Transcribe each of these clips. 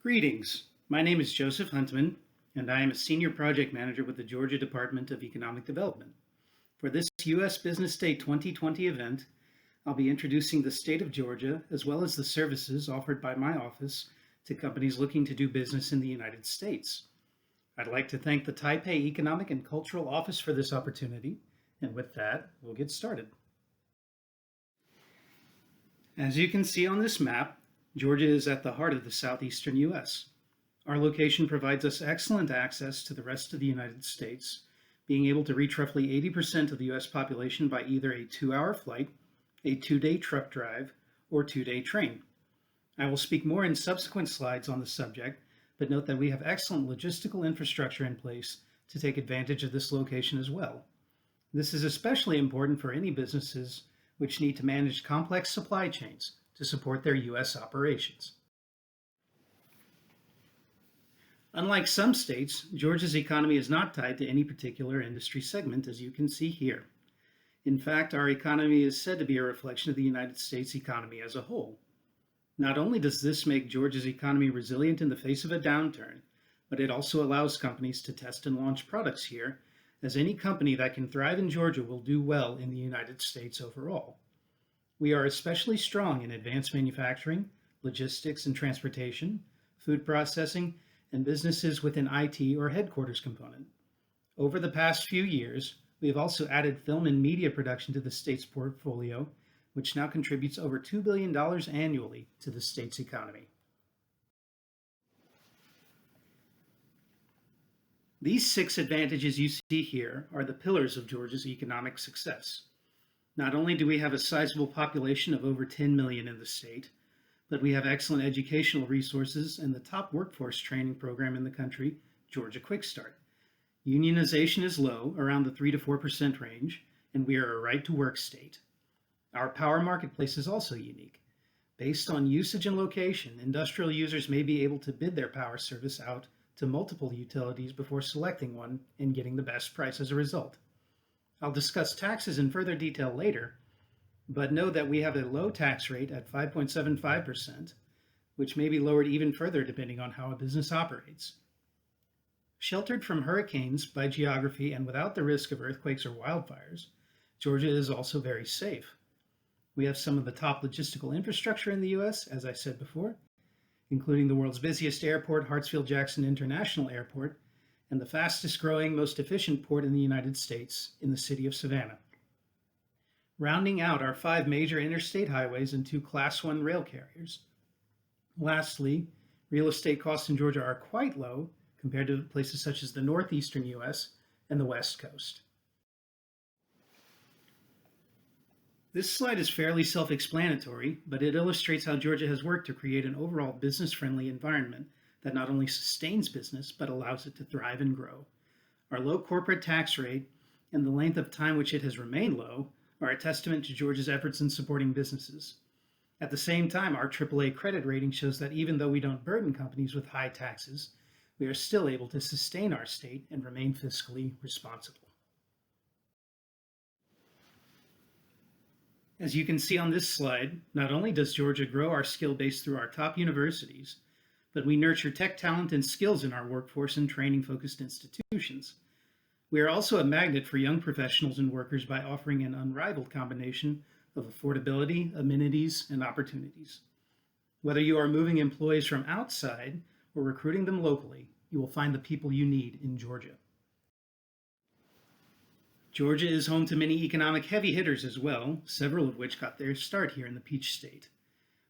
Greetings. My name is Joseph Huntman, and I am a Senior Project Manager with the Georgia Department of Economic Development. For this U.S. Business Day 2020 event, I'll be introducing the state of Georgia as well as the services offered by my office to companies looking to do business in the United States. I'd like to thank the Taipei Economic and Cultural Office for this opportunity, and with that, we'll get started. As you can see on this map, Georgia is at the heart of the southeastern U.S. Our location provides us excellent access to the rest of the United States, being able to reach roughly 80% of the U.S. population by either a 2-hour flight, a 2-day truck drive, or 2-day train. I will speak more in subsequent slides on the subject, but note that we have excellent logistical infrastructure in place to take advantage of this location as well. This is especially important for any businesses which need to manage complex supply chains to support their U.S. operations. Unlike some states, Georgia's economy is not tied to any particular industry segment, as you can see here. In fact, our economy is said to be a reflection of the United States economy as a whole. Not only does this make Georgia's economy resilient in the face of a downturn, but it also allows companies to test and launch products here, as any company that can thrive in Georgia will do well in the United States overall. We are especially strong in advanced manufacturing, logistics and transportation, food processing, and businesses with an IT or headquarters component. Over the past few years, we have also added film and media production to the state's portfolio, which now contributes over $2 billion annually to the state's economy. These 6 advantages you see here are the pillars of Georgia's economic success. Not only do we have a sizable population of over 10 million in the state, but we have excellent educational resources and the top workforce training program in the country, Georgia Quick Start. Unionization is low, around the 3 to 4% range, and we are a right-to-work state. Our power marketplace is also unique. Based on usage and location, industrial users may be able to bid their power service out to multiple utilities before selecting one and getting the best price as a result. I'll discuss taxes in further detail later, but know that we have a low tax rate at 5.75%, which may be lowered even further depending on how a business operates. Sheltered from hurricanes by geography and without the risk of earthquakes or wildfires, Georgia is also very safe. We have some of the top logistical infrastructure in the U.S., as I said before, including the world's busiest airport, Hartsfield-Jackson International Airport, and the fastest growing, most efficient port in the United States in the city of Savannah. Rounding out our 5 major interstate highways and 2 Class 1 rail carriers. Lastly, real estate costs in Georgia are quite low compared to places such as the northeastern U.S. and the West Coast. This slide is fairly self-explanatory, but it illustrates how Georgia has worked to create an overall business-friendly environment that not only sustains business, but allows it to thrive and grow. Our low corporate tax rate and the length of time which it has remained low are a testament to Georgia's efforts in supporting businesses. At the same time, our AAA credit rating shows that even though we don't burden companies with high taxes, we are still able to sustain our state and remain fiscally responsible. As you can see on this slide, not only does Georgia grow our skill base through our top universities, but we nurture tech talent and skills in our workforce and training-focused institutions. We are also a magnet for young professionals and workers by offering an unrivaled combination of affordability, amenities, and opportunities. Whether you are moving employees from outside or recruiting them locally, you will find the people you need in Georgia. Georgia is home to many economic heavy hitters as well, several of which got their start here in the Peach State.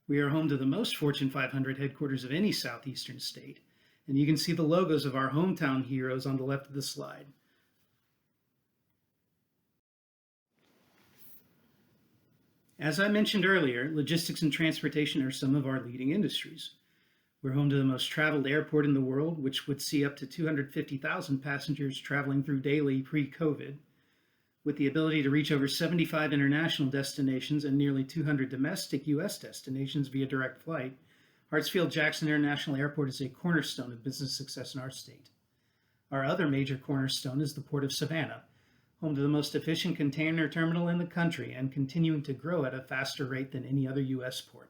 We are home to the most Fortune 500 headquarters of any southeastern state, and you can see the logos of our hometown heroes on the left of the slide. As I mentioned earlier, logistics and transportation are some of our leading industries. We're home to the most traveled airport in the world, which would see up to 250,000 passengers traveling through daily pre-COVID, with the ability to reach over 75 international destinations and nearly 200 domestic U.S. destinations via direct flight. Hartsfield-Jackson International Airport is a cornerstone of business success in our state. Our other major cornerstone is the Port of Savannah, home to the most efficient container terminal in the country and continuing to grow at a faster rate than any other U.S. port.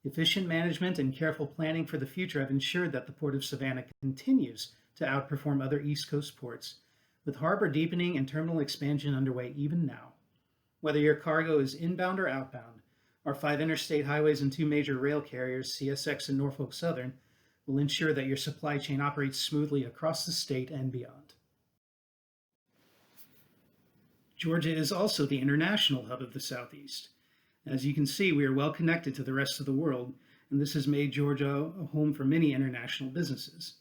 Efficient management and careful planning for the future have ensured that the Port of Savannah continues to outperform other East Coast ports, with harbor deepening and terminal expansion underway even now. Whether your cargo is inbound or outbound, our 5 interstate highways and 2 major rail carriers, CSX and Norfolk Southern, will ensure that your supply chain operates smoothly across the state and beyond. Georgia is also the international hub of the Southeast. As you can see, we are well connected to the rest of the world, and this has made Georgia a home for many international businesses.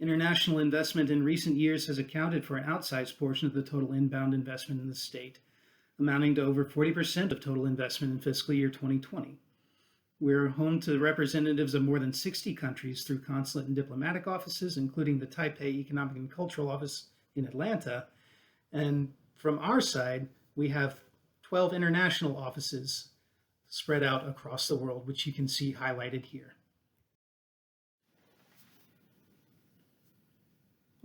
International investment in recent years has accounted for an outsized portion of the total inbound investment in the state, amounting to over 40% of total investment in fiscal year 2020. We're home to representatives of more than 60 countries through consulate and diplomatic offices, including the Taipei Economic and Cultural Office in Atlanta. And from our side, we have 12 international offices spread out across the world, which you can see highlighted here.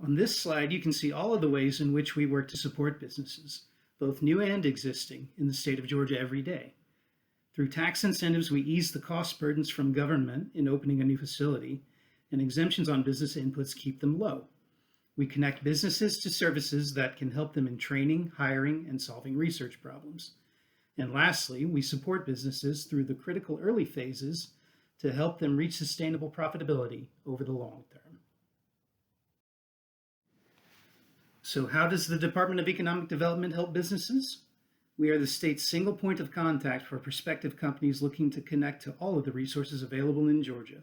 On this slide, you can see all of the ways in which we work to support businesses, both new and existing, in the state of Georgia every day. Through tax incentives, we ease the cost burdens from government in opening a new facility, and exemptions on business inputs keep them low. We connect businesses to services that can help them in training, hiring, and solving research problems. And lastly, we support businesses through the critical early phases to help them reach sustainable profitability over the long term. So how does the Department of Economic Development help businesses? We are the state's single point of contact for prospective companies looking to connect to all of the resources available in Georgia.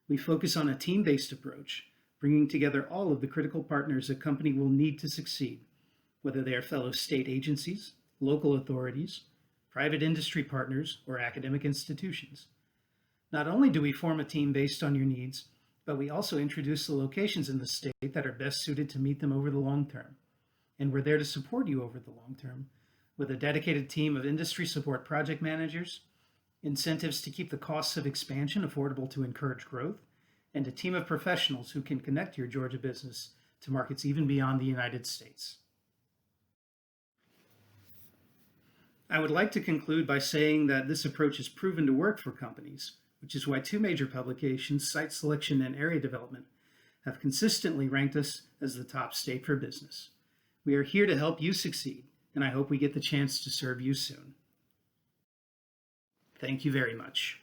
We focus on a team-based approach, bringing together all of the critical partners a company will need to succeed, whether they are fellow state agencies, local authorities, private industry partners, or academic institutions. Not only do we form a team based on your needs, but we also introduce the locations in the state that are best suited to meet them over the long term. And we're there to support you over the long term with a dedicated team of industry support project managers, incentives to keep the costs of expansion affordable to encourage growth, and a team of professionals who can connect your Georgia business to markets even beyond the United States. I would like to conclude by saying that this approach has proven to work for companies, which is why 2 major publications, Site Selection and Area Development, have consistently ranked us as the top state for business. We are here to help you succeed, and I hope we get the chance to serve you soon. Thank you very much.